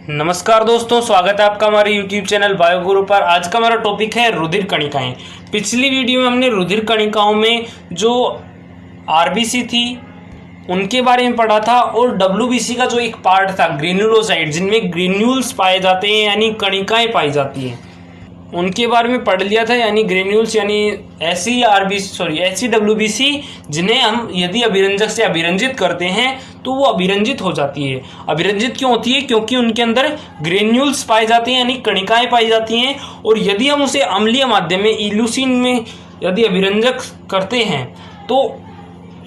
नमस्कार दोस्तों, स्वागत है आपका हमारे YouTube चैनल बायोगुरु पर। आज का हमारा टॉपिक है रुधिर कणिकाएं। पिछली वीडियो में हमने रुधिर कणिकाओं में जो आरबीसी थी उनके बारे में पढ़ा था और डब्ल्यूबीसी का जो एक पार्ट था ग्रेन्युलोसाइट, जिनमें ग्रेन्यूल्स पाए जाते हैं यानी कणिकाएं पाई जाती हैं, उनके बारे में पढ़ लिया था। यानी ग्रेन्यूल्स यानी ऐसी डब्ल्यूबीसी जिन्हें हम यदि अभिरंजक से अभिरंजित करते हैं तो वो अभिरंजित हो जाती है। अभिरंजित क्यों होती है? क्योंकि उनके अंदर ग्रेन्यूल्स पाए जाते हैं यानी कणिकाएं पाई जाती हैं। और यदि हम उसे अम्लीय माध्यम में इल्यूसिन में यदि अभिरंजक करते हैं तो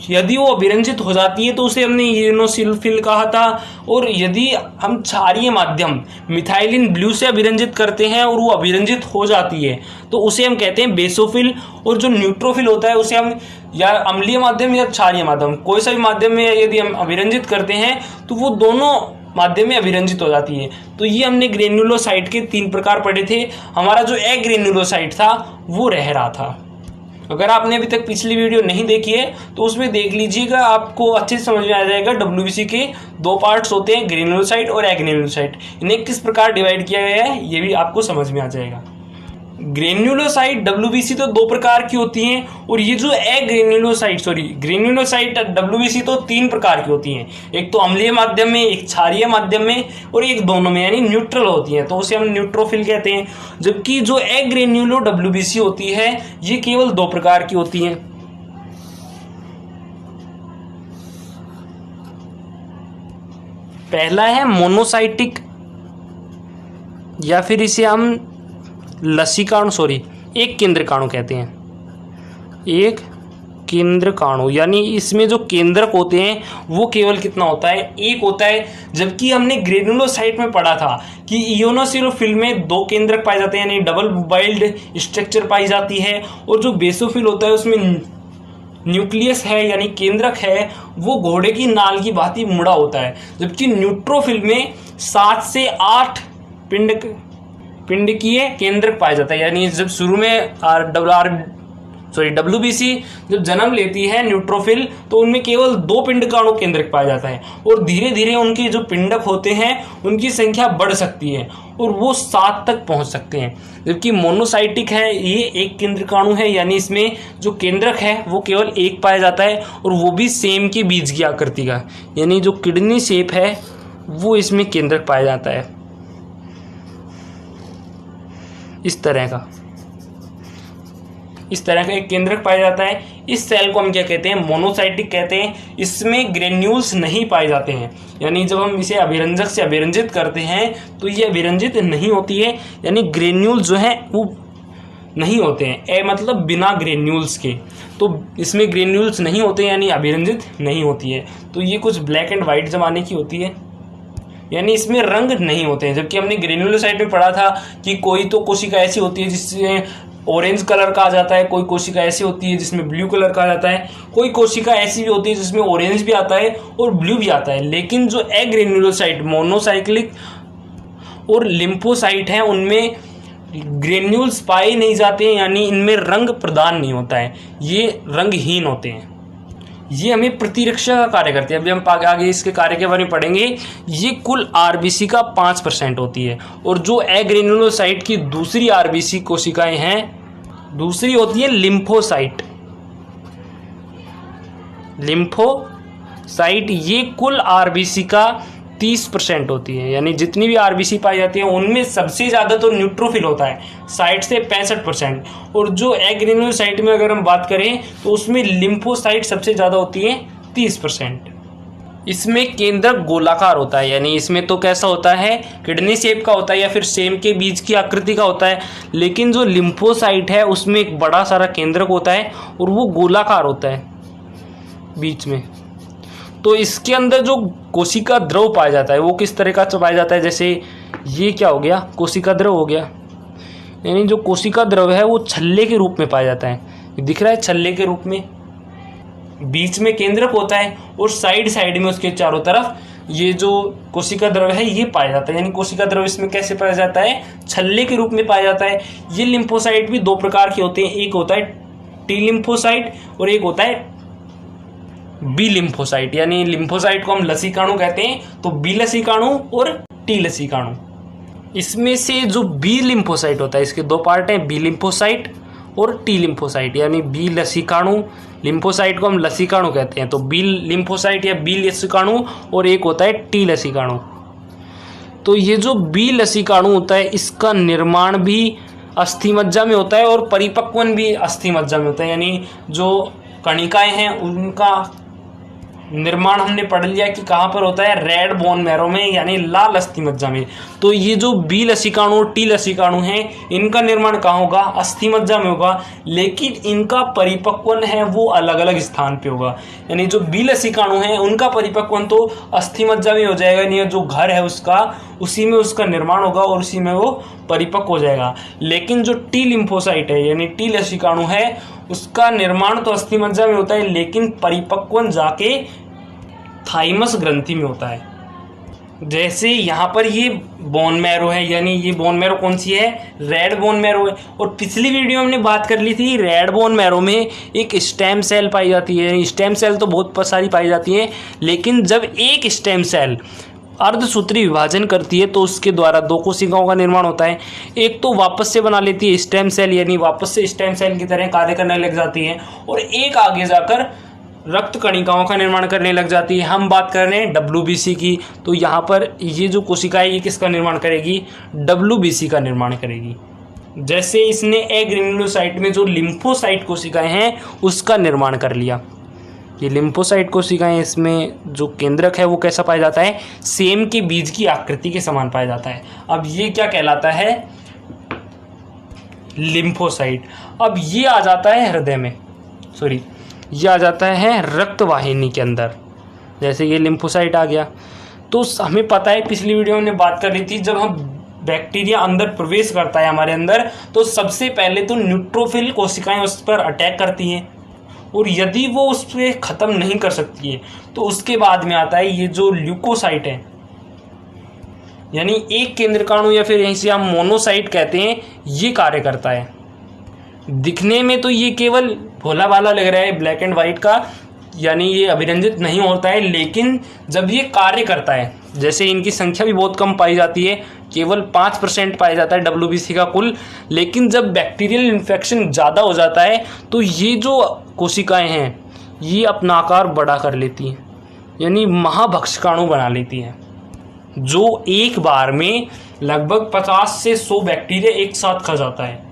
यदि वो अभिरंजित हो जाती है तो उसे हमने यूनोसिल्फिल कहा था। और यदि हम क्षारीय माध्यम मिथाइलिन ब्लू से अभिरंजित करते हैं और वो अभिरंजित हो जाती है तो उसे हम कहते हैं बेसोफिल। और जो न्यूट्रोफिल होता है उसे हम या अम्लीय माध्यम या क्षारीय माध्यम कोई सा भी माध्यम में यदि हम अभिरंजित करते हैं तो वो दोनों माध्यम में अभिरंजित हो जाती है। तो ये हमने ग्रेन्युलोसाइट के 3 प्रकार पढ़े थे। हमारा जो एग्रेन्युलोसाइट था वो रह रहा था। अगर आपने अभी तक पिछली वीडियो नहीं देखी है तो उसमें देख लीजिएगा, आपको अच्छे से समझ में आ जाएगा। डब्ल्यूबीसी के 2 पार्ट्स होते हैं, ग्रेन्युलोसाइट और एग्रेन्युलोसाइट। इन्हें किस प्रकार डिवाइड किया गया है ये भी आपको समझ में आ जाएगा। ग्रेन्युलोसाइट डब्ल्यूबीसी तो 2 प्रकार की होती हैं और ये जो ग्रेन्युलोसाइट डब्ल्यूबीसी तो 3 प्रकार की होती हैं। एक तो अम्लीय माध्यम में, एक क्षारीय माध्यम में और एक दोनों में यानी न्यूट्रल होती हैं, तो उसे हम न्यूट्रोफिल कहते हैं। जबकि जो एग्रेन्युलो डब्ल्यूबीसी होती है ये केवल 2 प्रकार की होती हैं। पहला है मोनोसाइटिक या फिर इसे हम एक केंद्रकाणु कहते हैं। एक केंद्रकाणु यानी इसमें जो केंद्रक होते हैं वो केवल कितना होता है? 1 होता है। जबकि हमने ग्रेन्युलोसाइट में पढ़ा था कि इयोनोसिलोफिल में 2 केंद्रक पाए जाते हैं यानी डबल बाइल्ड स्ट्रक्चर पाई जाती है। और जो बेसोफिल होता है उसमें न्यूक्लियस है यानी केंद्रक है वो घोड़े की नाल की भांति मुड़ा होता है। जबकि न्यूट्रोफिल में 7 से 8 पिंडकीय केंद्रक पाया जाता है। यानी जब शुरू में डब्ल्यूबीसी जब जन्म लेती है न्यूट्रोफिल तो उनमें केवल 2 पिंडकाणु केंद्रक पाया जाता है और धीरे धीरे उनके जो पिंडक होते हैं उनकी संख्या बढ़ सकती है और वो 7 तक पहुंच सकते हैं। जबकि मोनोसाइटिक है, ये एक केंद्रकाणु है यानी इसमें जो केंद्रक है वो केवल 1 पाया जाता है और वो भी सेम के बीज की आकृति का, यानी जो किडनी शेप है वो इसमें केंद्रक पाया जाता है इस तरह का एक केंद्रक पाया जाता है। इस सेल को हम क्या कहते हैं? मोनोसाइटिक कहते हैं। इसमें ग्रेन्यूल्स नहीं पाए जाते हैं, यानी जब हम इसे अभिरंजक से अभिरंजित करते हैं तो ये अभिरंजित नहीं होती है, यानी ग्रेन्यूल्स जो है वो नहीं होते हैं। मतलब बिना ग्रेन्यूल्स के, तो इसमें ग्रेन्यूल्स नहीं होते यानी अभिरंजित नहीं होती है। तो ये कुछ ब्लैक एंड वाइट जमाने की होती है यानी इसमें रंग नहीं होते हैं। जबकि हमने ग्रेन्युलोसाइट में पढ़ा था कि कोई तो कोशिका ऐसी होती है जिसमें ऑरेंज कलर का आ जाता है, कोई कोशिका ऐसी होती है जिसमें ब्लू कलर का आ जाता है, कोई कोशिका ऐसी भी होती है जिसमें ऑरेंज भी आता है और ब्लू भी आता है। लेकिन जो एग्रेन्युलोसाइट मोनोसाइक्लिक और लिम्फोसाइट हैं उनमें ग्रेन्यूल्स पाए नहीं जाते हैं, यानी इनमें रंग प्रदान नहीं होता है, ये रंगहीन होते हैं। ये हमें प्रतिरक्षा का कार्य करते हैं। अभी हम आगे इसके कार्य के बारे में पढ़ेंगे। ये कुल आरबीसी का 5% होती है। और जो एग्रेन्युलोसाइट की दूसरी आरबीसी कोशिकाएं हैं, दूसरी होती है लिम्फोसाइट। लिम्फोसाइट ये कुल आरबीसी का 30% होती है, यानी जितनी भी आरबीसी पाई जाती है उनमें सबसे ज़्यादा तो न्यूट्रोफिल होता है 60 से 65%। और जो एग्रेन्युलोसाइट में अगर हम बात करें तो उसमें लिम्फोसाइट सबसे ज़्यादा होती है 30%। इसमें केंद्रक गोलाकार होता है, यानी इसमें तो कैसा होता है? किडनी शेप का होता है या फिर सेम के बीज की आकृति का होता है। लेकिन जो लिम्फोसाइट है उसमें एक बड़ा सारा केंद्रक होता है और वो गोलाकार होता है बीच में। तो इसके अंदर जो कोशिका द्रव पाया जाता है वो किस तरह का पाया जाता है? जैसे ये क्या हो गया? कोशिका द्रव हो गया, यानी जो कोशिका द्रव है वो छल्ले के रूप में पाया जाता है। दिख रहा है छल्ले के रूप में, बीच में केंद्रक होता है और साइड में उसके चारों तरफ ये जो कोशिका द्रव है ये पाया जाता है। यानी कोशिका द्रव इसमें कैसे पाया जाता है? छल्ले के रूप में पाया जाता है। ये लिम्फोसाइट भी 2 प्रकार के होते हैं, एक होता है टी लिम्फोसाइट और एक होता है बी लिम्फोसाइट, यानी लिम्फोसाइट को हम लसीकाणु कहते हैं, तो बी लसीकाणु और टी लसीकाणु। इसमें से जो बी लिम्फोसाइट होता है, इसके दो पार्ट हैं, बी लिम्फोसाइट और टी लिम्फोसाइट, यानी बी लसीकाणु, लिम्फोसाइट को हम लसीकाणु कहते हैं, तो बी लिम्फोसाइट या बी लसीकाणु, और एक होता है टी लसीकाणु। तो ये जो बी लसीकाणु होता है इसका निर्माण भी अस्थिमज्जा में होता है और परिपक्वन भी अस्थिमज्जा में होता है, यानी जो कणिकाएं हैं उनका निर्माण हमने पढ़ लिया कि कहाँ पर होता है, रेड बोन मैरो में, यानी लाल अस्थिमज्जा में। तो ये जो बी लसीकाणु और टी लसीकाणु हैं इनका निर्माण कहाँ होगा, अस्थिमज्जा में होगा, लेकिन इनका परिपक्वन है वो अलग अलग स्थान पे होगा। यानी जो बी लसीकाणु हैं उनका परिपक्वन तो अस्थिमज्जा में हो जाएगा, यानी जो घर है उसका, उसी में उसका निर्माण होगा और उसी में वो परिपक्व हो जाएगा। लेकिन जो टी लिम्फोसाइट है यानी टी लसीकाणु है उसका निर्माण तो अस्थिमज्जा में होता है, लेकिन परिपक्वन जाके थाइमस ग्रंथि में होता है। जैसे यहाँ पर ये बोन मैरो है, यानी ये बोन मैरो कौन सी है, रेड बोन मैरो है। और पिछली वीडियो में हमने बात कर ली थी, रेड बोन मैरो में एक स्टेम सेल पाई जाती है। स्टेम सेल तो बहुत सारी पाई जाती हैं, लेकिन जब एक स्टेम सेल अर्धसूत्री विभाजन करती है तो उसके द्वारा दो कोशिकाओं का निर्माण होता है। एक तो वापस से बना लेती है स्टेम सेल, यानी वापस से स्टेम सेल की तरह कार्य करने लग जाती है, और एक आगे जाकर रक्त कणिकाओं का निर्माण करने लग जाती है। हम बात कर रहे हैं WBC की, तो यहाँ पर ये जो कोशिका है ये किसका निर्माण करेगी, WBC का निर्माण करेगी। जैसे इसने ए ग्रेन्युलोसाइट में जो लिम्फोसाइट कोशिकाएं हैं उसका निर्माण कर लिया। ये लिम्फोसाइट कोशिकाएं, इसमें जो केंद्रक है वो कैसा पाया जाता है, सेम के बीज की आकृति के समान पाया जाता है। अब ये क्या कहलाता है, लिम्फोसाइट। अब ये आ जाता है हृदय में, ये आ जाता है रक्त वाहिनी के अंदर। जैसे ये लिम्फोसाइट आ गया, तो हमें पता है, पिछली वीडियो में बात कर रही थी, जब हम बैक्टीरिया अंदर प्रवेश करता है हमारे अंदर तो सबसे पहले तो न्यूट्रोफिल कोशिकाएं उस पर अटैक करती हैं, और यदि वो उस पर ख़त्म नहीं कर सकती है तो उसके बाद में आता है ये जो ल्यूकोसाइट है, यानी एक केंद्रकाणु या फिर यहीं से हम मोनोसाइट कहते हैं, ये कार्य करता है। दिखने में तो ये केवल भोला भाला लग रहा है, ब्लैक एंड वाइट का, यानी ये अभिरंजित नहीं होता है, लेकिन जब ये कार्य करता है, जैसे इनकी संख्या भी बहुत कम पाई जाती है, केवल 5% पाया जाता है WBC का कुल, लेकिन जब बैक्टीरियल इन्फेक्शन ज़्यादा हो जाता है तो ये जो कोशिकाएं हैं ये अपना आकार बड़ा कर लेती हैं, यानी महाभक्षकाणु बना लेती हैं, जो एक बार में लगभग 50 से 100 बैक्टीरिया एक साथ खा जाता है।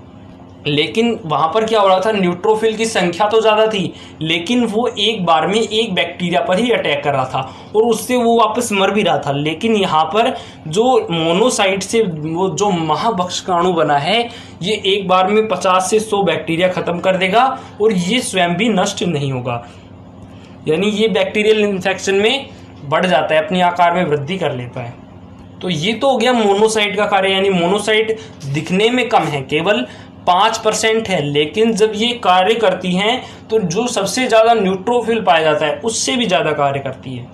लेकिन वहाँ पर क्या हो रहा था, न्यूट्रोफिल की संख्या तो ज़्यादा थी, लेकिन वो एक बार में एक बैक्टीरिया पर ही अटैक कर रहा था और उससे वो वापस मर भी रहा था। लेकिन यहाँ पर जो मोनोसाइट से वो जो महाभक्षकाणु बना है ये एक बार में 50 से 100 बैक्टीरिया ख़त्म कर देगा और ये स्वयं भी नष्ट नहीं होगा, यानी ये बैक्टीरियल इन्फेक्शन में बढ़ जाता है, अपने आकार में वृद्धि कर लेता है। तो ये तो हो गया मोनोसाइट का कार्य, यानी मोनोसाइट दिखने में कम है, केवल 5% है, लेकिन जब ये कार्य करती हैं तो जो सबसे ज़्यादा न्यूट्रोफिल पाया जाता है उससे भी ज़्यादा कार्य करती है।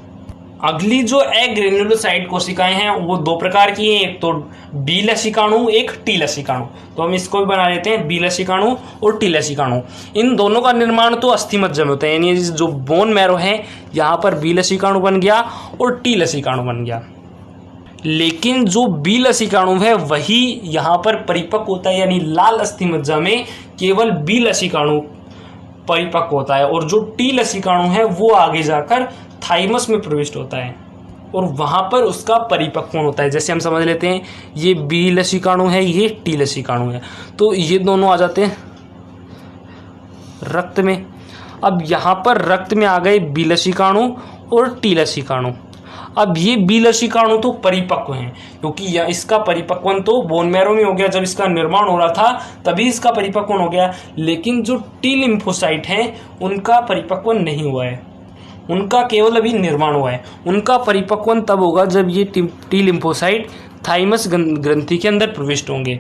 अगली जो एग्रेन्युलोसाइट कोशिकाएं हैं वो दो प्रकार की हैं, एक तो बी लसीकाणु, एक टी लसीकाणु। तो हम इसको भी बना लेते हैं, बी लसीकाणु और टी लसीकाणु। इन दोनों का निर्माण तो अस्थिमज्जा में होता है, यानी जो बोन मैरो है यहाँ पर बी लसीकाणु बन गया और टी लसीकाणु बन गया। लेकिन जो बी लसीकाणु है वही यहाँ पर परिपक्व होता है, यानी लाल अस्थिमज्जा में केवल बी लसीकाणु परिपक्व होता है, और जो टी लसीकाणु है वो आगे जाकर थाइमस में प्रविष्ट होता है और वहाँ पर उसका परिपक्वन होता है। जैसे हम समझ लेते हैं ये बी लसीकाणु है, ये टी लसीकाणु है, तो ये दोनों आ जाते हैं रक्त में। अब यहाँ पर रक्त में आ गए बी लसीकाणु और टी लसीकाणु। अब ये बी लसीकाणु तो परिपक्व हैं, क्योंकि इसका परिपक्वन तो बोन मैरो में हो गया, जब इसका निर्माण हो रहा था तभी इसका परिपक्वन हो गया। लेकिन जो टी लिम्फोसाइट हैं उनका परिपक्वन नहीं हुआ है, उनका केवल अभी निर्माण हुआ है। उनका परिपक्वन तब होगा जब ये टी लिम्फोसाइट थाइमस ग्रंथि के अंदर प्रविष्ट होंगे,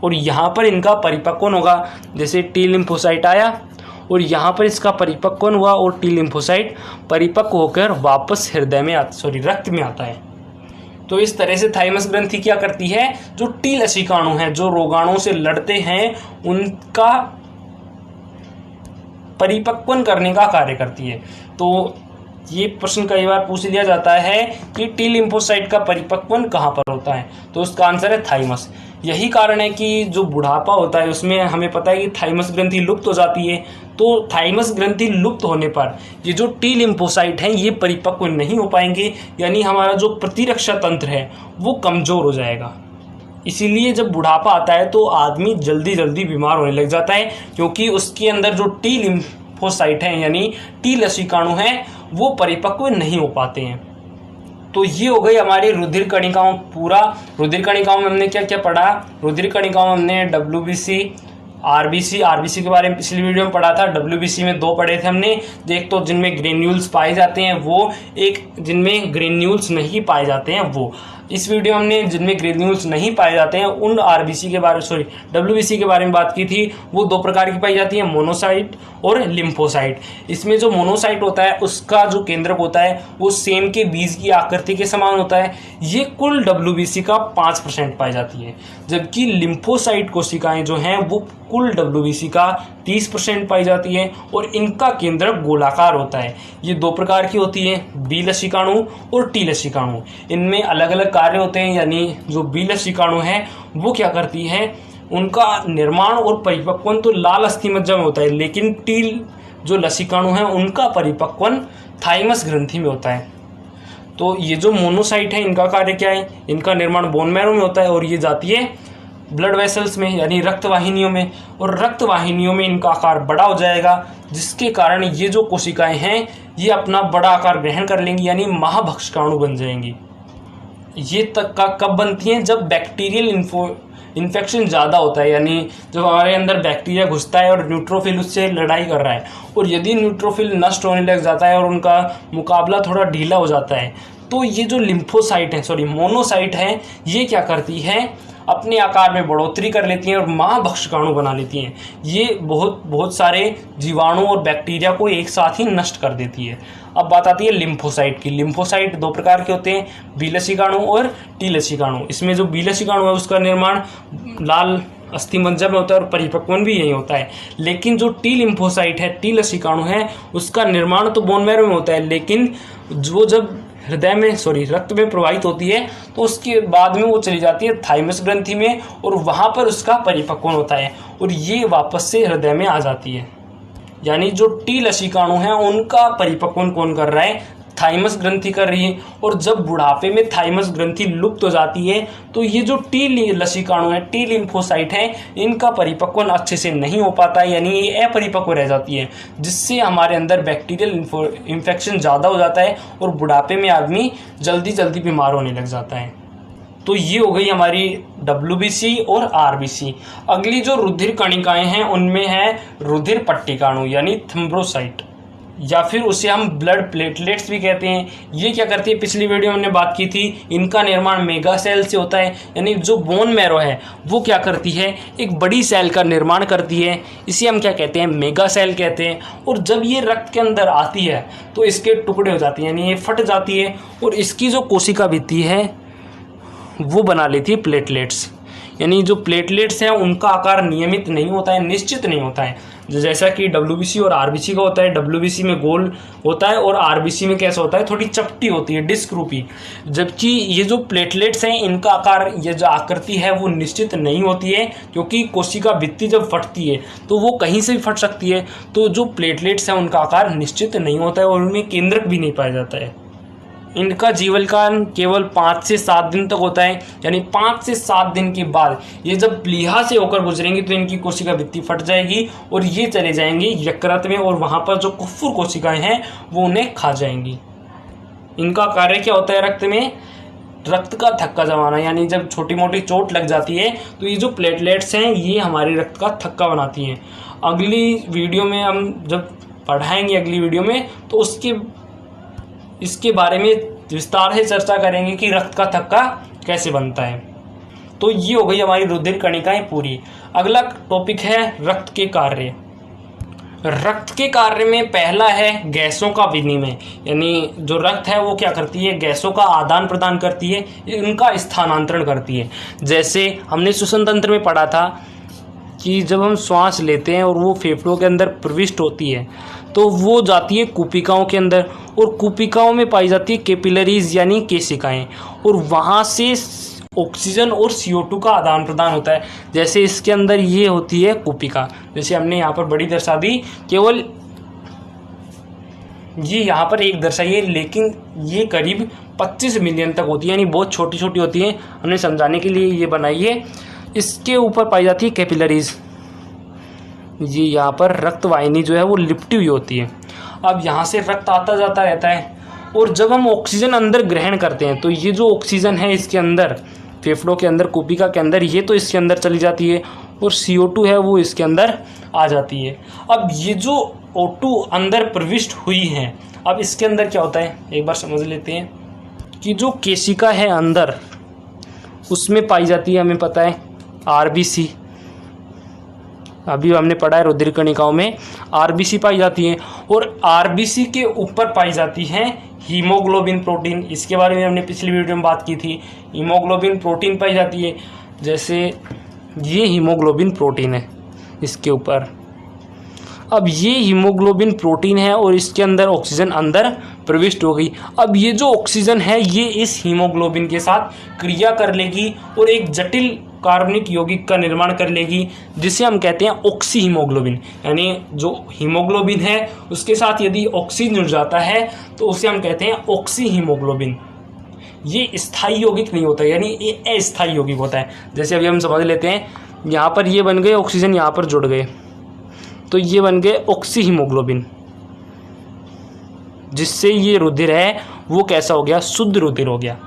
और यहाँ पर इनका परिपक्वन होगा। जैसे टी लिम्फोसाइट आया और यहाँ पर इसका परिपक्वन हुआ और टी लिम्फोसाइट परिपक्व होकर वापस हृदय में रक्त में आता है। तो इस तरह से थाइमस ग्रंथि क्या करती है, जो टी लसीकाणु हैं जो रोगाणुओं से लड़ते हैं उनका परिपक्वन करने का कार्य करती है। तो ये प्रश्न कई बार पूछ लिया जाता है कि टी लिम्फोसाइट का परिपक्वन कहाँ पर होता है, तो उसका आंसर है थाइमस। यही कारण है कि जो बुढ़ापा होता है उसमें हमें पता है कि थाइमस ग्रंथि लुप्त हो जाती है, तो थाइमस ग्रंथि लुप्त होने पर ये जो टी लिम्फोसाइट हैं ये परिपक्व नहीं हो पाएंगे, यानी हमारा जो प्रतिरक्षा तंत्र है वो कमज़ोर हो जाएगा। इसीलिए जब बुढ़ापा आता है तो आदमी जल्दी जल्दी बीमार होने लग जाता है, क्योंकि उसके अंदर जो टी लिम्फोसाइट हैं यानी टी लसीकाणु हैं वो परिपक्व नहीं हो पाते हैं। तो ये हो गई हमारी रुधिर कणिकाओं पूरा। रुधिर कणिकाओं में हमने क्या क्या पढ़ा? रुधिर कणिकाओं में हमने WBC, आरबीसी के बारे में पिछली वीडियो में पढ़ा था। WBC में 2 पढ़े थे हमने, एक तो जिनमें ग्रेन्यूल्स पाए जाते हैं वो, एक जिनमें ग्रेन्यूल्स नहीं पाए जाते हैं वो। इस वीडियो में हमने जिनमें ग्रेन्यूल्स नहीं पाए जाते हैं उन WBC के बारे में बात की थी। वो 2 प्रकार की पाई जाती है, मोनोसाइट और लिम्फोसाइट। इसमें जो मोनोसाइट होता है उसका जो केंद्रक होता है वो सेम के बीज की आकृति के समान होता है। ये कुल WBC का 5% पाई जाती है, जबकि लिम्फोसाइट कोशिकाएं जो हैं वो कुल WBC का 30% पाई जाती है और इनका केंद्रक गोलाकार होता है। ये 2 प्रकार की होती है, बी लसीकाणु और टी लसीकाणु। इनमें अलग अलग कार्य होते हैं, यानी जो बी लसीकाणु है वो क्या करती है, उनका निर्माण और परिपक्वन तो लाल अस्थिमज्जा में होता है, लेकिन टी जो लसीकाणु हैं उनका परिपक्वन थाइमस ग्रंथि में होता है। तो ये जो मोनोसाइट है इनका कार्य क्या है, इनका निर्माण बोन मैरो में होता है और ये जाती है ब्लड वेसल्स में यानी रक्तवाहिनियों में, और रक्तवाहिनियों में इनका आकार बड़ा हो जाएगा, जिसके कारण ये जो कोशिकाएं हैं ये अपना बड़ा आकार ग्रहण कर लेंगी यानी महाभक्षकाणु बन जाएंगी। ये तक का कब बनती हैं, जब बैक्टीरियल इन्फेक्शन ज़्यादा होता है, यानी जब हमारे अंदर बैक्टीरिया घुसता है और न्यूट्रोफिल उससे लड़ाई कर रहा है, और यदि न्यूट्रोफिल नष्ट होने लग जाता है और उनका मुकाबला थोड़ा ढीला हो जाता है, तो ये जो मोनोसाइट है ये क्या करती है, अपने आकार में बढ़ोतरी कर लेती हैं और महाभक्षकाणु बना लेती हैं। ये बहुत सारे जीवाणु और बैक्टीरिया को एक साथ ही नष्ट कर देती है। अब बात आती है लिम्फोसाइट की। लिम्फोसाइट 2 प्रकार के होते हैं, बी लसीकाणु और टी लसीकाणु। इसमें जो बी लसीकाणु है उसका निर्माण लाल अस्थिमज्जा में होता है और परिपक्वन भी यही होता है, लेकिन जो टी लिम्फोसाइट है, टी लसीकाणु है, उसका निर्माण तो बोन मैरो में होता है, लेकिन वो जब रक्त में प्रवाहित होती है तो उसके बाद में वो चली जाती है थाइमस ग्रंथि में और वहाँ पर उसका परिपक्वन होता है और ये वापस से हृदय में आ जाती है। यानी जो टी लसीकाणु हैं उनका परिपक्वन कौन कर रहा है, थाइमस ग्रंथि कर रही है। और जब बुढ़ापे में थाइमस ग्रंथि लुप्त हो जाती है तो ये जो टी लसीकाणु है, टी लिम्फोसाइट है, इनका परिपक्वन अच्छे से नहीं हो पाता है, यानी ये अपरिपक्व रह जाती है, जिससे हमारे अंदर बैक्टीरियल इन्फेक्शन ज़्यादा हो जाता है और बुढ़ापे में आदमी जल्दी जल्दी बीमार होने लग जाता है। तो ये हो गई हमारी WBC और RBC। अगली जो रुधिर कणिकाएं हैं उनमें है रुधिर पट्टिकाणु यानी थ्रोम्बोसाइट, या फिर उसे हम ब्लड प्लेटलेट्स भी कहते हैं। ये क्या करती है, पिछली वीडियो में हमने बात की थी, इनका निर्माण मेगा सेल से होता है, यानी जो बोन मैरो है वो क्या करती है, एक बड़ी सेल का निर्माण करती है, इसे हम क्या कहते हैं, मेगा सेल कहते हैं। और जब ये रक्त के अंदर आती है तो इसके टुकड़े हो जाते हैं, यानी ये फट जाती है और इसकी जो कोशिका भित्ति है वो बना लेती है प्लेटलेट्स। यानी जो प्लेटलेट्स हैं उनका आकार नियमित नहीं होता है, निश्चित नहीं होता है, जैसा कि WBC और RBC का होता है। WBC में गोल होता है और RBC में कैसा होता है, थोड़ी चपटी होती है, डिस्क रूपी। जबकि ये जो प्लेटलेट्स हैं इनका आकार, ये जो आकृति है वो निश्चित नहीं होती है, क्योंकि कोशिका भित्ति जब फटती है तो वो कहीं से भी फट सकती है। तो जो प्लेटलेट्स हैं उनका आकार निश्चित नहीं होता है और उनमें केंद्रक भी नहीं पाया जाता है। इनका जीवनकाल केवल 5 से 7 दिन तक होता है, यानी 5 से 7 दिन के बाद ये जब प्लीहा से होकर गुजरेंगी तो इनकी कोशिका भित्ति फट जाएगी और ये चले जाएंगे यकृत में, और वहाँ पर जो कुफ्फुर कोशिकाएं हैं वो उन्हें खा जाएंगी। इनका कार्य क्या होता है, रक्त में रक्त का थक्का जमाना, यानी जब छोटी मोटी चोट लग जाती है तो ये जो प्लेटलेट्स हैं ये हमारे रक्त का थक्का बनाती हैं। अगली वीडियो में हम जब पढ़ाएंगे अगली वीडियो में तो इसके बारे में विस्तार से चर्चा करेंगे कि रक्त का थक्का कैसे बनता है। तो ये हो गई हमारी रुधिर कणिकाएं पूरी। अगला टॉपिक है रक्त के कार्य। रक्त के कार्य में पहला है गैसों का विनिमय, यानी जो रक्त है वो क्या करती है, गैसों का आदान प्रदान करती है, इनका स्थानांतरण करती है। जैसे हमने श्वसन तंत्र में पढ़ा था कि जब हम श्वास लेते हैं और वो फेफड़ों के अंदर प्रविष्ट होती है तो वो जाती है कूपिकाओं के अंदर, और कूपिकाओं में पाई जाती है कैपिलरीज यानी केशिकाएं, और वहाँ से ऑक्सीजन और CO2 का आदान प्रदान होता है। जैसे इसके अंदर ये होती है कूपिका, जैसे हमने यहाँ पर बड़ी दर्शा दी, केवल ये यहाँ पर एक दर्शाई है, लेकिन ये करीब 25 मिलियन तक होती है, यानी बहुत छोटी छोटी होती है। हमने समझाने के लिए ये बनाई है। इसके ऊपर पाई जाती है कैपिलरीज, ये यहाँ पर रक्त वाहिनी जो है वो लिपटी हुई होती है। अब यहाँ से रक्त आता जाता रहता है, और जब हम ऑक्सीजन अंदर ग्रहण करते हैं तो ये जो ऑक्सीजन है इसके अंदर, फेफड़ों के अंदर, कूपिका के अंदर, ये तो इसके अंदर चली जाती है, और CO2 है वो इसके अंदर आ जाती है। अब ये जो O2 अंदर प्रविष्ट हुई है, अब इसके अंदर क्या होता है एक बार समझ लेते हैं कि जो केशिका है अंदर, उसमें पाई जाती है, हमें पता है RBC, अभी हमने पढ़ा है रुधिर कणिकाओं में RBC पाई जाती है, और RBC के ऊपर पाई जाती है हीमोग्लोबिन प्रोटीन। इसके बारे में हमने पिछली वीडियो में बात की थी। हीमोग्लोबिन प्रोटीन पाई जाती है, जैसे ये हीमोग्लोबिन प्रोटीन है इसके ऊपर। अब ये हीमोग्लोबिन प्रोटीन है और इसके अंदर ऑक्सीजन अंदर प्रविष्ट हो गई। अब ये जो ऑक्सीजन है ये इस हीमोग्लोबिन के साथ क्रिया कर लेगी और एक जटिल कार्बनिक यौगिक का निर्माण कर लेगी, जिसे हम कहते हैं ऑक्सी हीमोग्लोबिन। यानी जो हीमोग्लोबिन है उसके साथ यदि ऑक्सीजन जुड़ जाता है तो उसे हम कहते हैं ऑक्सी हीमोग्लोबिन। ये स्थायी यौगिक नहीं होता, यानी ये अस्थायी यौगिक होता है। जैसे अभी हम समझ लेते हैं, यहाँ पर ये बन गए ऑक्सीजन, यहाँ पर जुड़ गए, तो ये बन गए ऑक्सी हीमोग्लोबिन, जिससे ये रुधिर है वो कैसा हो गया, शुद्ध रुधिर हो गया।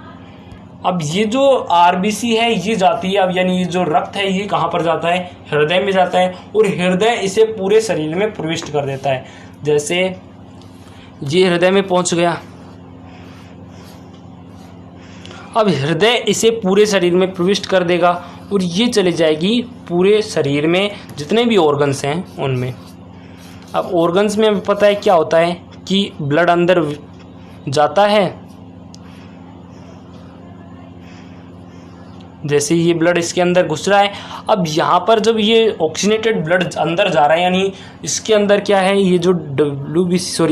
अब ये जो RBC है ये जाती है, अब यानी ये जो रक्त है ये कहाँ पर जाता है, हृदय में जाता है, और हृदय इसे पूरे शरीर में प्रविष्ट कर देता है। जैसे ये हृदय में पहुंच गया, अब हृदय इसे पूरे शरीर में प्रविष्ट कर देगा, और ये चली जाएगी पूरे शरीर में जितने भी ऑर्गन्स हैं उनमें। अब ऑर्गन्स में पता है क्या होता है कि ब्लड अंदर जाता है, जैसे ये ब्लड इसके अंदर घुस रहा है। अब यहाँ पर जब ये ऑक्सीनेटेड ब्लड अंदर जा रहा है, यानी इसके अंदर क्या है, ये जो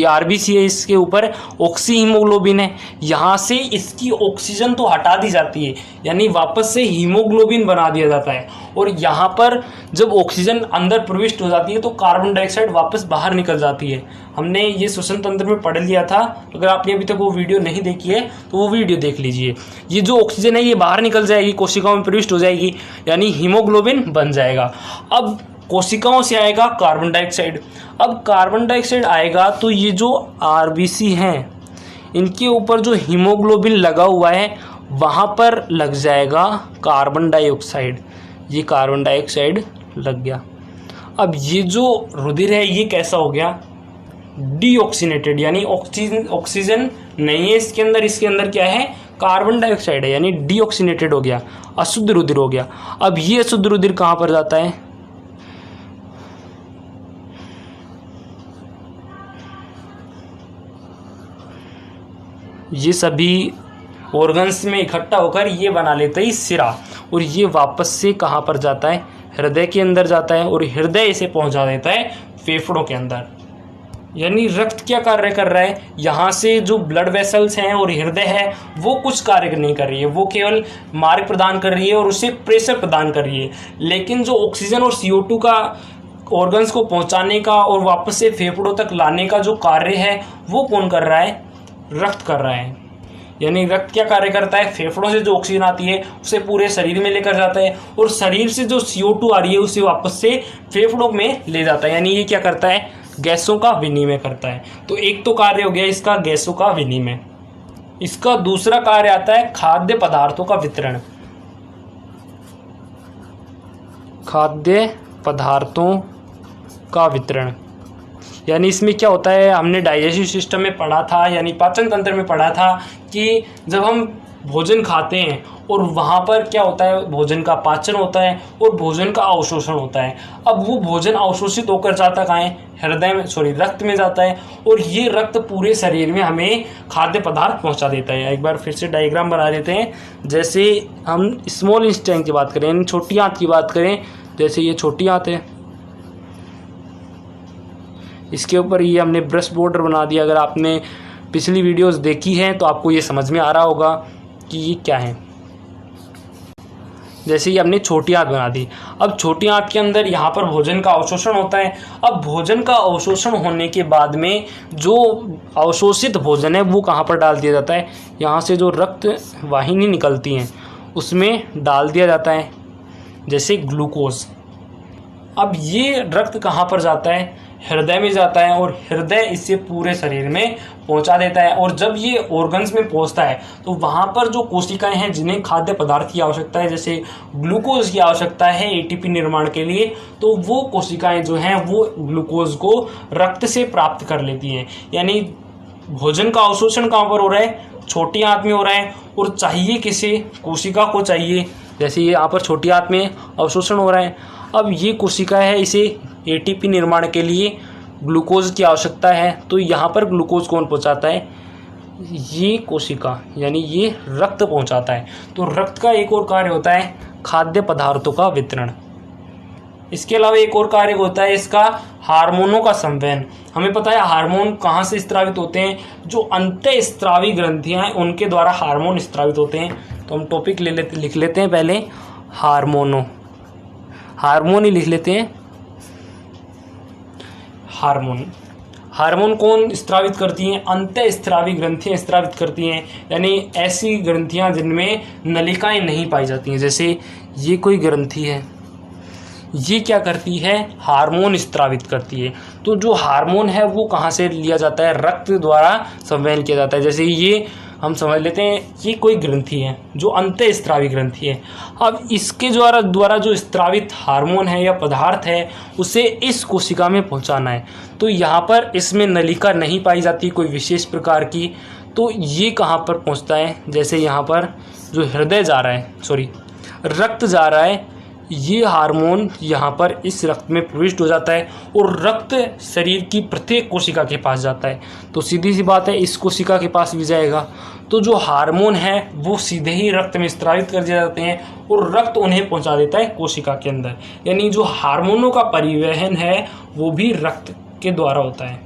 RBC है इसके ऊपर ऑक्सी हीमोग्लोबिन है, यहाँ से इसकी ऑक्सीजन तो हटा दी जाती है, यानी वापस से हीमोग्लोबिन बना दिया जाता है। और यहाँ पर जब ऑक्सीजन अंदर प्रविष्ट हो जाती है तो कार्बन डाइऑक्साइड वापस बाहर निकल जाती है। हमने ये श्वसन तंत्र में पढ़ लिया था, अगर आपने अभी तक वो वीडियो नहीं देखी है तो वो वीडियो देख लीजिए। ये जो ऑक्सीजन है ये बाहर निकल जाएगी, कोशिकाओं में प्रविष्ट हो जाएगी, यानी हीमोग्लोबिन बन जाएगा। अब कोशिकाओं से आएगा कार्बन डाइऑक्साइड। अब कार्बन डाइऑक्साइड आएगा तो ये जो RBC हैं इनके ऊपर जो हीमोग्लोबिन लगा हुआ है वहाँ पर लग जाएगा कार्बन डाइऑक्साइड, ये कार्बन डाइऑक्साइड लग गया। अब ये जो रुधिर है ये कैसा हो गया, डीऑक्सीनेटेड, यानी ऑक्सीजन नहीं है इसके अंदर क्या है, कार्बन डाइऑक्साइड है, यानी डीऑक्सीनेटेड हो गया, अशुद्ध रुधिर हो गया। अब ये अशुद्ध रुधिर कहाँ पर जाता है, ये सभी ऑर्गन्स में इकट्ठा होकर ये बना लेते हैं सिरा, और ये वापस से कहाँ पर जाता है, हृदय के अंदर जाता है, और हृदय इसे पहुंचा देता है फेफड़ों के अंदर। यानी रक्त क्या कार्य कर रहा है, यहाँ से जो ब्लड वेसल्स हैं और हृदय है वो कुछ कार्य नहीं कर रही है, वो केवल मार्ग प्रदान कर रही है और उसे प्रेशर प्रदान कर रही है। लेकिन जो ऑक्सीजन और CO2 का ऑर्गन्स को पहुंचाने का और वापस से फेफड़ों तक लाने का जो कार्य है वो कौन कर रहा है, रक्त कर रहा है। यानी रक्त क्या कार्य करता है, फेफड़ों से जो ऑक्सीजन आती है उसे पूरे शरीर में लेकर जाता है, और शरीर से जो CO2 आ रही है उसे वापस से फेफड़ों में ले जाता है। यानी ये क्या करता है, गैसों का विनिमय करता है। तो एक तो कार्य हो गया इसका गैसों का विनिमय। इसका दूसरा कार्य आता है खाद्य पदार्थों का वितरण। खाद्य पदार्थों का वितरण यानी इसमें क्या होता है, हमने डाइजेस्टिव सिस्टम में पढ़ा था, यानी पाचन तंत्र में पढ़ा था कि जब हम भोजन खाते हैं और वहाँ पर क्या होता है, भोजन का पाचन होता है और भोजन का अवशोषण होता है। अब वो भोजन अवशोषित होकर जाता कहाँ है, हृदय में रक्त में जाता है, और ये रक्त पूरे शरीर में हमें खाद्य पदार्थ पहुँचा देता है। एक बार फिर से डायग्राम बना देते हैं। जैसे हम स्मॉल इंटेस्टाइन की बात करें, यानी छोटी आंत की बात करें, जैसे ये छोटी आंत है, इसके ऊपर ये हमने ब्रश बॉर्डर बना दिया। अगर आपने पिछली वीडियोस देखी हैं तो आपको ये समझ में आ रहा होगा कि ये क्या है। जैसे ये हमने छोटी आंत बना दी। अब छोटी आंत के अंदर यहाँ पर भोजन का अवशोषण होता है। अब भोजन का अवशोषण होने के बाद में जो अवशोषित भोजन है वो कहाँ पर डाल दिया जाता है, यहाँ से जो रक्त वाहिनी निकलती हैं उसमें डाल दिया जाता है, जैसे ग्लूकोज। अब ये रक्त कहाँ पर जाता है, हृदय में जाता है और हृदय इसे पूरे शरीर में पहुंचा देता है। और जब ये ऑर्गन्स में पहुंचता है तो वहाँ पर जो कोशिकाएं हैं जिन्हें खाद्य पदार्थ की आवश्यकता है, जैसे ग्लूकोज की आवश्यकता है एटीपी निर्माण के लिए, तो वो कोशिकाएं जो हैं वो ग्लूकोज को रक्त से प्राप्त कर लेती हैं। यानी भोजन का अवशोषण कहाँ पर हो रहा है, छोटी आंत में हो रहा है। और चाहिए किसे, कोशिका को चाहिए, जैसे ये यहाँ पर छोटी आंत में अवशोषण हो रहा है। अब ये कोशिका है, इसे एटीपी निर्माण के लिए ग्लूकोज की आवश्यकता है, तो यहाँ पर ग्लूकोज कौन पहुँचाता है, ये कोशिका, यानी ये रक्त पहुँचाता है। तो रक्त का एक और कार्य होता है खाद्य पदार्थों का वितरण। इसके अलावा एक और कार्य होता है इसका हार्मोनों का संवहन। हमें पता है हार्मोन कहाँ से स्त्रावित होते हैं, जो अंतःस्त्रावी ग्रंथियाँ हैं उनके द्वारा हार्मोन स्त्रावित होते हैं। तो हम टॉपिक लिख लेते हैं पहले, हार्मोन ही लिख लेते हैं। हार्मोन कौन स्त्रावित करती हैं, अंतःस्त्रावी ग्रंथियाँ स्त्रावित करती हैं, यानी ऐसी ग्रंथियाँ जिनमें नलिकाएं नहीं पाई जाती हैं। जैसे ये कोई ग्रंथि है, ये क्या करती है, हार्मोन स्त्रावित करती है। तो जो हार्मोन है वो कहाँ से लिया जाता है, रक्त द्वारा संवहन किया जाता है। जैसे ये हम समझ लेते हैं ये कोई ग्रंथि है जो अंतःस्त्रावी ग्रंथि है। अब इसके द्वारा जो स्त्रावित हार्मोन है या पदार्थ है उसे इस कोशिका में पहुंचाना है। तो यहाँ पर इसमें नलिका नहीं पाई जाती कोई विशेष प्रकार की, तो ये कहाँ पर पहुँचता है, जैसे यहाँ पर जो हृदय जा रहा है, रक्त जा रहा है, ये हार्मोन यहाँ पर इस रक्त में प्रविष्ट हो जाता है और रक्त शरीर की प्रत्येक कोशिका के पास जाता है। तो सीधी सी बात है इस कोशिका के पास भी जाएगा। तो जो हार्मोन है वो सीधे ही रक्त में स्त्रावित कर दिए जाते हैं और रक्त उन्हें पहुंचा देता है कोशिका के अंदर। यानी जो हार्मोनों का परिवहन है वो भी रक्त के द्वारा होता है,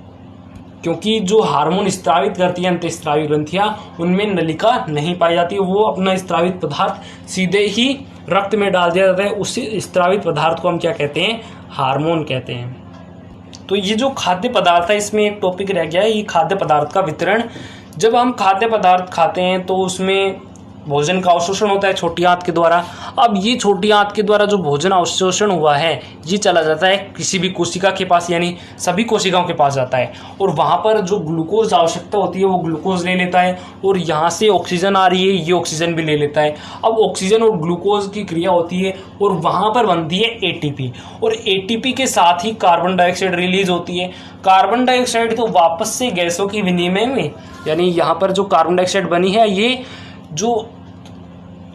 क्योंकि जो हार्मोन स्त्रावित करती है अंतःस्त्रावी ग्रंथियाँ उनमें नलिका नहीं पाई जाती, वो अपना स्त्रावित पदार्थ सीधे ही रक्त में डाल दिया जाता है। उसी स्त्रावित पदार्थ को हम क्या कहते हैं, हार्मोन कहते हैं। तो ये जो खाद्य पदार्थ है इसमें एक टॉपिक रह गया है, ये खाद्य पदार्थ का वितरण। जब हम खाद्य पदार्थ खाते हैं तो उसमें भोजन का अवशोषण होता है छोटी आंत के द्वारा। अब ये छोटी आंत के द्वारा जो भोजन अवशोषण हुआ है ये चला जाता है किसी भी कोशिका के पास, यानी सभी कोशिकाओं के पास जाता है और वहाँ पर जो ग्लूकोज आवश्यकता होती है वो ग्लूकोज ले लेता है और यहाँ से ऑक्सीजन आ रही है ये ऑक्सीजन भी ले लेता है। अब ऑक्सीजन और ग्लूकोज की क्रिया होती है और वहाँ पर बनती है एटीपी और एटीपी के साथ ही कार्बन डाइऑक्साइड रिलीज होती है। कार्बन डाइऑक्साइड तो वापस से गैसों की विनिमय में, यानी यहाँ पर जो कार्बन डाइऑक्साइड बनी है ये जो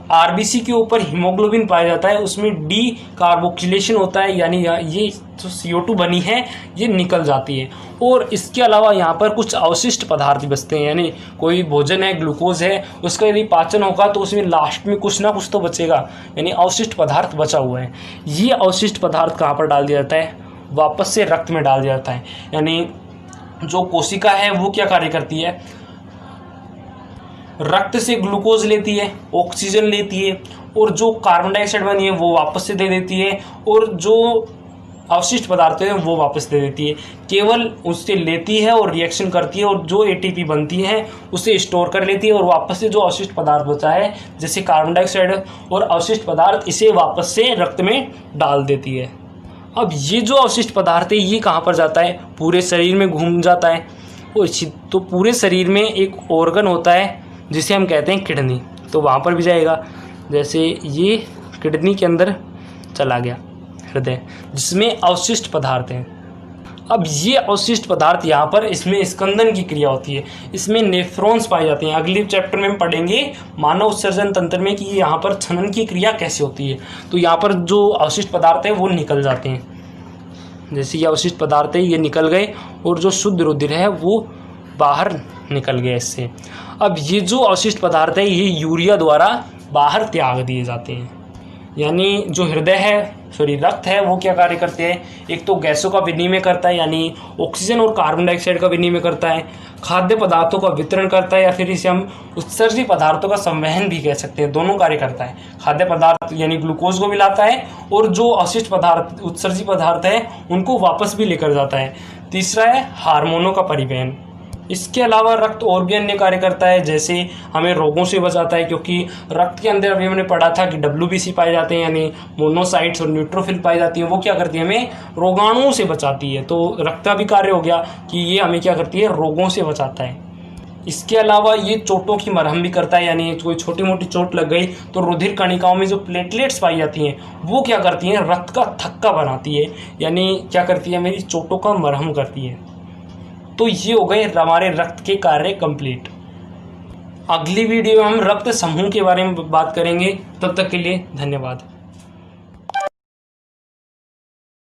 आरबीसी के ऊपर हीमोग्लोबिन पाया जाता है उसमें डी कार्बोक्सिलेशन होता है, यानी ये जो CO2 बनी है ये निकल जाती है। और इसके अलावा यहाँ पर कुछ अवशिष्ट पदार्थ बचते हैं, यानी कोई भोजन है ग्लूकोज है उसका यदि पाचन होगा तो उसमें लास्ट में कुछ ना कुछ तो बचेगा, यानी अवशिष्ट पदार्थ बचा हुआ है। ये अवशिष्ट पदार्थ कहाँ पर डाल दिया जाता है, वापस से रक्त में डाल दिया जाता है। यानी जो कोशिका है वो क्या कार्य करती है, रक्त से ग्लूकोज लेती है, ऑक्सीजन लेती है और जो कार्बन डाइऑक्साइड बनी है वो वापस से दे देती है और जो अवशिष्ट पदार्थ है वो वापस दे देती है। केवल उससे लेती है और रिएक्शन करती है और जो एटीपी बनती है उसे स्टोर कर लेती है और वापस से जो अवशिष्ट पदार्थ बचा है जैसे कार्बन डाइऑक्साइड और अवशिष्ट पदार्थ इसे वापस से रक्त में डाल देती है। अब ये जो अवशिष्ट पदार्थ है ये कहाँ पर जाता है, पूरे शरीर में घूम जाता है। तो पूरे शरीर में एक ऑर्गन होता है जिसे हम कहते हैं किडनी, तो वहाँ पर भी जाएगा। जैसे ये किडनी के अंदर चला गया हृदय जिसमें अवशिष्ट पदार्थ हैं। अब ये अवशिष्ट पदार्थ यहाँ पर इसमें स्कंदन की क्रिया होती है, इसमें नेफ्रॉन्स पाए जाते हैं। अगले चैप्टर में हम पढ़ेंगे मानव उत्सर्जन तंत्र में कि यहाँ पर छनन की क्रिया कैसे होती है। तो यहाँ पर जो अवशिष्ट पदार्थ है वो निकल जाते हैं, जैसे ये अवशिष्ट पदार्थ है ये निकल गए और जो शुद्ध रुधिर है वो बाहर निकल गया इससे। अब ये जो अवशिष्ट पदार्थ है ये यूरिया द्वारा बाहर त्याग दिए जाते हैं, यानी जो हृदय है रक्त है वो क्या कार्य करते हैं, एक तो गैसों का विनिमय करता है यानी ऑक्सीजन और कार्बन डाइऑक्साइड का विनिमय करता है, खाद्य पदार्थों का वितरण करता है या फिर इसे हम उत्सर्जी पदार्थों का संवहन भी कह सकते हैं, दोनों कार्य करता है। खाद्य पदार्थ यानी ग्लूकोज को भी लाता है और जो अवशिष्ट पदार्थ उत्सर्जी पदार्थ है उनको वापस भी लेकर जाता है। तीसरा है हार्मोनों का परिवहन। इसके अलावा रक्त और भी अन्य कार्य करता है, जैसे हमें रोगों से बचाता है, क्योंकि रक्त के अंदर अभी हमने पढ़ा था कि WBC पाए जाते हैं यानी मोनोसाइट्स और न्यूट्रोफिल पाई जाती है, वो क्या करती है हमें रोगाणुओं से बचाती है। तो रक्त का भी कार्य हो गया कि ये हमें क्या करती है, रोगों से बचाता है। इसके अलावा ये चोटों की मरहम भी करता है, यानी कोई छोटी मोटी चोट लग गई तो रुधिर कणिकाओं में जो प्लेटलेट्स पाई जाती हैं वो क्या करती हैं, रक्त का थक्का बनाती है, यानी क्या करती है, मेरी चोटों का मरहम करती है। तो ये हो गए हमारे रक्त के कार्य कंप्लीट। अगली वीडियो में हम रक्त समूह के बारे में बात करेंगे। तब तक के लिए धन्यवाद।